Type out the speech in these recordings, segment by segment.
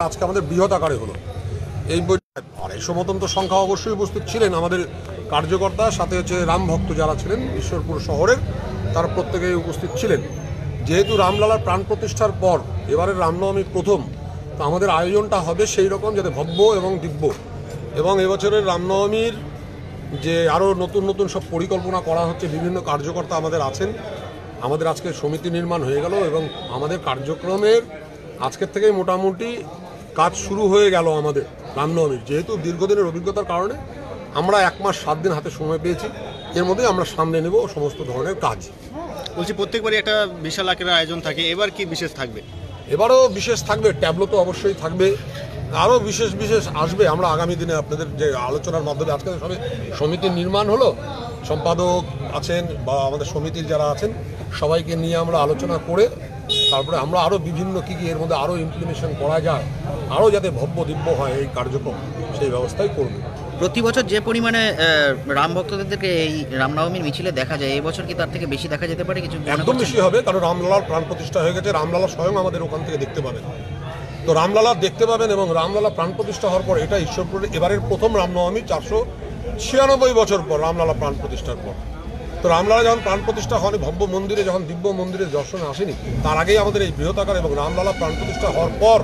আজকে আমাদের বৃহৎ আকারে হলো এই আড়াইশো মতন তো সংখ্যা অবশ্যই উপস্থিত ছিলেন আমাদের কার্যকর্তা, সাথে হচ্ছে রাম ভক্ত যারা ছিলেন ঈশ্বরপুর শহরের, তারা প্রত্যেকেই উপস্থিত ছিলেন। যেহেতু রামলালার প্রাণ প্রতিষ্ঠার পর এবারের রামনবমী প্রথম, তো আমাদের আয়োজনটা হবে সেই রকম যাতে ভব্য এবং দিব্য, এবং এবছরের রামনবমীর যে আরও নতুন নতুন সব পরিকল্পনা করা হচ্ছে। বিভিন্ন কার্যকর্তা আমাদের আছেন, আমাদের আজকে সমিতি নির্মাণ হয়ে গেল এবং আমাদের কার্যক্রমের আজকের থেকেই মোটামুটি কাজ শুরু হয়ে গেল। আমাদের রামনবমীর যেহেতু দীর্ঘদিনের অভিজ্ঞতার কারণে আমরা 1 মাস 7 দিন হাতে সময় পেয়েছি, এর মধ্যেই আমরা সামনে নেব সমস্ত ধরনের কাজ। বলছি প্রত্যেকবারই একটা বিশাল আকারের আয়োজন থাকে, এবার কি বিশেষ থাকবে? এবারও বিশেষ থাকবে, ট্যাবলো তো অবশ্যই থাকবে, আরও বিশেষ বিশেষ আসবে। আমরা আগামী দিনে আপনাদের যে আলোচনার মাধ্যমে, আজকে সবে সমিতির নির্মাণ হলো, সম্পাদক আছেন বা আমাদের সমিতির যারা আছেন সবাইকে নিয়ে আমরা আলোচনা করে তারপরে আমরা আরও বিভিন্ন কী এর মধ্যে আরও ইমপ্লিমেশন করা যায়, আরও যাতে ভব্য দিব্য হয় এই কার্যক্রম, সেই ব্যবস্থাই করব। প্রতি বছর যে পরিমাণে রাম ভক্তদেরকে এই রামনবমীর মিছিলে দেখা যায়, এই বছর কি তার থেকে বেশি দেখা যেতে পারে? কিছু একদম বেশি হবে, কারণ রামলালার প্রাণ প্রতিষ্ঠা হয়ে গেছে। রামলালা স্বয়ং আমাদের ওখান থেকে দেখতে পাবেন, তো রামলালা দেখতে পাবেন। এবং রামলালা প্রাণ প্রতিষ্ঠা হওয়ার পর এটা ঈশ্বরপুরের এবারের প্রথম রামনবমী, 496 বছর পর রামলালা প্রাণ প্রতিষ্ঠার পর। তো রামলালা যখন প্রাণ প্রতিষ্ঠা হয়নি, ভব্য মন্দিরে যখন দিব্য মন্দিরে দর্শনে আসেনি, তার আগেই আমাদের এই বৃহৎ আকার এবং রামলালা প্রাণ প্রতিষ্ঠা হওয়ার পর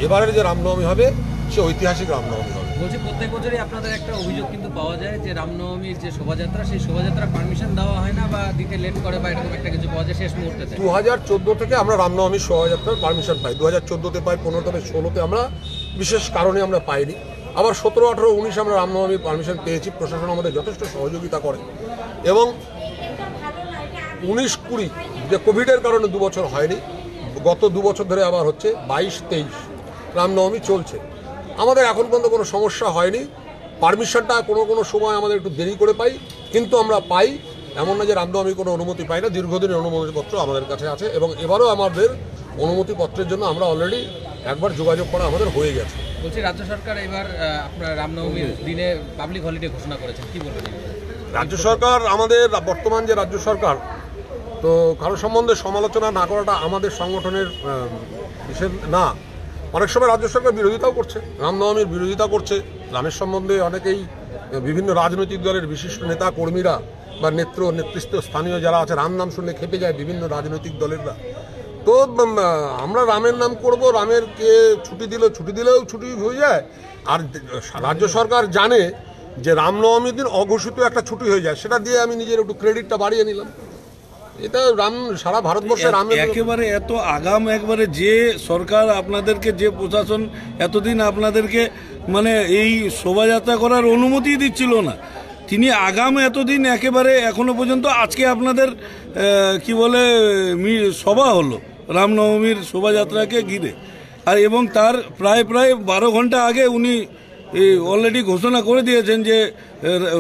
এবারের যে রামনবমী হবে সে ঐতিহাসিক রামনবমী হবে। বলছি প্রত্যেক বছরই আপনাদের একটা অভিযোগ কিন্তু পাওয়া যায় যে রামনবমীর যে শোভাযাত্রা, সেই শোভাযাত্রা পারমিশন দেওয়া হয় না বা দিতে লেট করে বা এরকম একটা কিছু পাওয়া যায় শেষ মুহূর্তে। 2014 থেকে আমরা রামনবমীর শোভাযাত্রার পারমিশন পাই, 2014-তে পাই, 15-তে, 16-তে আমরা বিশেষ কারণে আমরা পাইনি। আবার 17, 18, 19 আমরা রামনবমীর পারমিশন পেয়েছি, প্রশাসন আমাদের যথেষ্ট সহযোগিতা করে। এবং 19, 20 যে কোভিডের কারণে 2 বছর হয়নি, গত 2 বছর ধরে আবার হচ্ছে 22, 23 রামনবমী চলছে। আমাদের এখন পর্যন্ত কোনো সমস্যা হয়নি। পারমিশনটা কোনো সময় আমাদের একটু দেরি করে পাই, কিন্তু আমরা পাই। এমন না যে রামনবমী কোনো অনুমতি পাই না, দীর্ঘদিনের অনুমতিপত্র আমাদের কাছে আছে এবং এবারও আমাদের অনুমতিপত্রের জন্য আমরা অলরেডি একবার যোগাযোগ করা আমাদের হয়ে গেছে। বলছি রাজ্য সরকার এবার আপনার রামনবমীর দিনে পাবলিক হলিডে ঘোষণা করেছেন, কি বলবেন? রাজ্য সরকার, আমাদের বর্তমান যে রাজ্য সরকার, তো কারো সম্বন্ধে সমালোচনা না করাটা আমাদের সংগঠনের বিশেষ না। অনেক সময় রাজ্য সরকার বিরোধিতাও করছে, রামনবমীর বিরোধিতা করছে। রামের সম্বন্ধে অনেকেই, বিভিন্ন রাজনৈতিক দলের বিশিষ্ট নেতা কর্মীরা বা নেতৃত্ব স্থানীয় যারা আছে, রাম নাম শুনলে খেপে যায় বিভিন্ন রাজনৈতিক দলেররা। তো আমরা রামের নাম করব, রামের কে ছুটি দিলেও ছুটি হয়ে যায়। আর রাজ্য সরকার জানে যে রামনবমীর দিন অঘোষিত একটা ছুটি হয়ে যায়, সেটা দিয়ে আমি নিজের একটু ক্রেডিটটা বাড়িয়ে নিলাম। এটা রাম সারা ভারতবর্ষে রাম একেবারে এত আগাম, একবারে যে সরকার আপনাদেরকে, যে প্রশাসন এতদিন আপনাদেরকে মানে এই শোভাযাত্রা করার অনুমতি দিচ্ছিল না, তিনি আগাম এতদিন একেবারে এখনো পর্যন্ত আজকে আপনাদের কি বলে সভা হলো রামনবমীর শোভাযাত্রাকে ঘিরে, আর এবং তার প্রায় 12 ঘন্টা আগে উনি অলরেডি ঘোষণা করে দিয়েছেন যে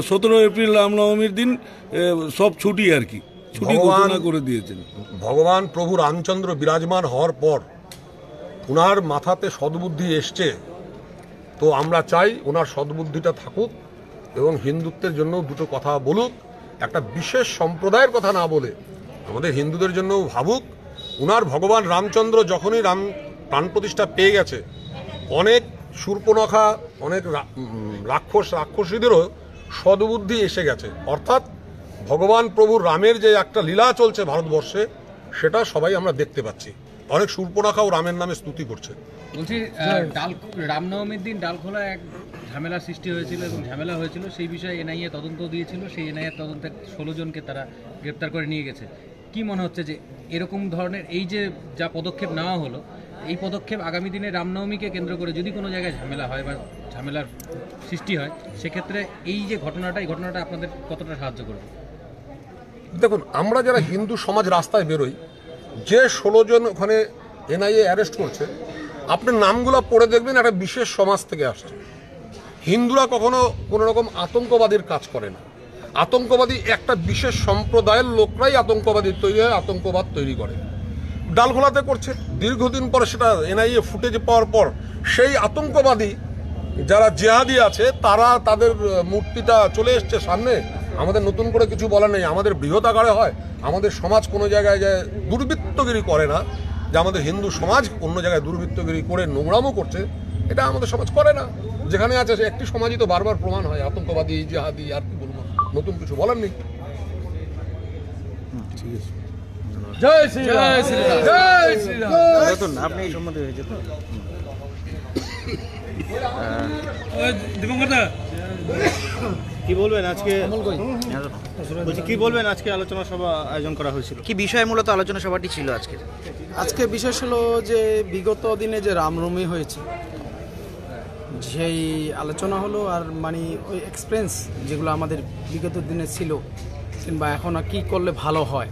17 এপ্রিল রামনবমীর দিন সব ছুটি আর কি ছুটি ঘোষণা করে দিয়েছেন। ভগবান প্রভু রামচন্দ্র বিরাজমান হওয়ার পর ওনার মাথাতে সদ্বুদ্ধি এসছে, তো আমরা চাই ওনার সদ্বুদ্ধিটা থাকুক এবং হিন্দুত্বের জন্য দুটো কথা বলুক, একটা বিশেষ সম্প্রদায়ের কথা না বলে আমাদের হিন্দুদের জন্যও ভাবুক। ওনার ভগবান রামচন্দ্র যখনই রাম প্রাণ প্রতিষ্ঠা পেয়ে গেছে, অনেক শূর্পণখা, অনেক রাক্ষসীদেরও সদ্বুদ্ধি এসে গেছে। অর্থাৎ ভগবান প্রভু রামের যে একটা লীলা চলছে ভারতবর্ষে, সেটা সবাই আমরা দেখতে পাচ্ছি। অনেক শূর্পণখাও রামের নামে স্তুতি করছে। বলছি রামনবমীর দিন ডালখোলা এক ঝামেলার সৃষ্টি হয়েছিল এবং ঝামেলা হয়েছিল, সেই বিষয়ে এনআইএ তদন্ত দিয়েছিল, সেই এনআইএ তদন্তে 16 জনকে তারা গ্রেপ্তার করে নিয়ে গেছে। কি মনে হচ্ছে যে এরকম ধরনের এই যে যা পদক্ষেপ নেওয়া হলো, এই পদক্ষেপ আগামী দিনে রামনবমীকে কেন্দ্র করে যদি কোনো জায়গায় ঝামেলা হয় বা ঝামেলার সৃষ্টি হয়, সেক্ষেত্রে এই যে ঘটনাটা, এই ঘটনাটা আপনাদের কতটা সাহায্য করবে? দেখুন, আমরা যারা হিন্দু সমাজ রাস্তায় বেরোই, যে 16 জন ওখানে এনআইএ অ্যারেস্ট করছে, আপনি নামগুলো পড়ে দেখবেন একটা বিশেষ সমাজ থেকে আসছে। হিন্দুরা কখনো কোনো রকম আতঙ্কবাদীর কাজ করে না। আতঙ্কবাদী একটা বিশেষ সম্প্রদায়ের লোকরাই আতঙ্কবাদী তৈরি হয়, আতঙ্কবাদ তৈরি করে। ডালখোলাতে করছে, দীর্ঘদিন পরে সেটা এনআইএ ফুটেজ পাওয়ার পর সেই আতঙ্কবাদী যারা জেহাদি আছে তারা তাদের মূর্তিটা চলে এসছে সামনে। আমাদের নতুন করে কিছু বলা নেই, আমাদের বৃহৎ আকারে হয়। আমাদের সমাজ কোনো জায়গায় যায় দুর্বৃত্তগিরি করে না, যে আমাদের হিন্দু সমাজ অন্য জায়গায় দুর্বৃত্তগিরি করে নোংরামও করছে, এটা আমাদের সমাজ করে না। যেখানে আছে সে একটি সমাজই তো বারবার প্রমাণ হয়, আতঙ্কবাদী, জিহাদি, আর কি বলবো, নতুন কিছু বলার নেই। জয় শ্রীরাম, জয় শ্রীরাম। নতুন আপনি এই সম্বন্ধে হয়েছে তো কি বলবেন আজকে, বলছি কি বলবেন আজকে আলোচনা সভা আয়োজন করা হয়েছিল? কি বিষয়ে মূলত আলোচনা সভাটি ছিল আজকে? আজকে বিশেষ হলো যে বিগত দিনে যে রামনবমী হয়েছে সেই আলোচনা হলো, আর মানে ওই এক্সপিরিয়েন্স যেগুলো আমাদের বিগত দিনে ছিল কিংবা এখন আর কী করলে ভালো হয়,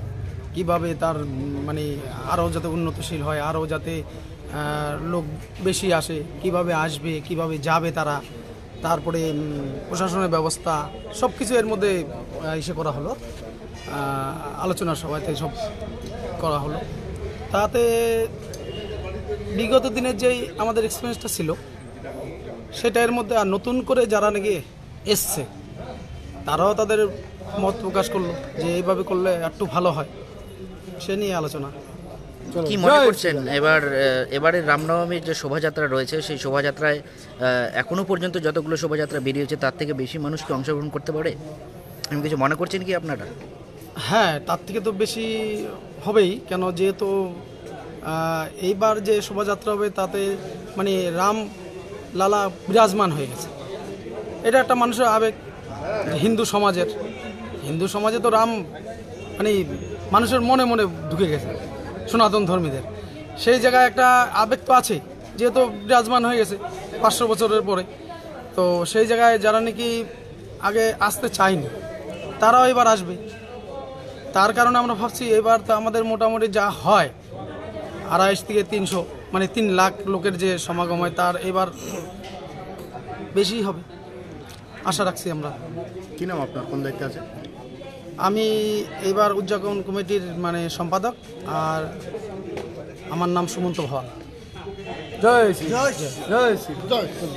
কিভাবে তার মানে আরও যাতে উন্নতশীল হয়, আরও যাতে লোক বেশি আসে, কিভাবে আসবে, কিভাবে যাবে তারা, তারপরে প্রশাসনের ব্যবস্থা সব কিছু এর মধ্যে ইসে করা হলো, আলোচনা সভাতে সব করা হলো। তাতে বিগত দিনের যেই আমাদের এক্সপিরিয়েন্সটা ছিল সেটা এর মধ্যে, আর নতুন করে যারা নাকি এসছে তারাও তাদের মত প্রকাশ করলো যে এইভাবে করলে একটু ভালো হয়, সে নিয়ে আলোচনা। কি মনে করছেন এবারে রামনবমীর যে শোভাযাত্রা রয়েছে সেই শোভাযাত্রায় এখনো পর্যন্ত যতগুলো শোভাযাত্রা বেরিয়েছে তার থেকে বেশি মানুষ কি অংশগ্রহণ করতে পারে, আমি কিছু মনে করছেন কি আপনারা? হ্যাঁ, তার থেকে তো বেশি হবেই, কেন যেহেতু এইবার যে শোভাযাত্রা হবে তাতে মানে রাম লালা বিরাজমান হয়ে গেছে, এটা একটা মানুষের আবেগ। হিন্দু সমাজে তো রাম মানে মানুষের মনে মনে ঢুকে গেছে, সনাতন ধর্মীদের সেই জায়গায় একটা আবেগ তো আছে, যেহেতু বিরাজমান হয়ে গেছে 500 বছরের পরে। তো সেই জায়গায় যারা নাকি আগে আসতে চায়নি তারাও এবার আসবে। তার কারণে আমরা ভাবছি এবার তো আমাদের মোটামুটি যা হয় 250 থেকে 300 মানে 3 লাখ লোকের যে সমাগম হয় তার এবার বেশি হবে আশা রাখছি আমরা। কি নাম আপনার, কোন দায়িত্বে আছে? আমি এবার উদযাপন কমিটির মানে সম্পাদক, আর আমার নাম সুমন্ত ভাওয়াল। জয় শ্রী, জয় শ্রী, জয় শ্রী।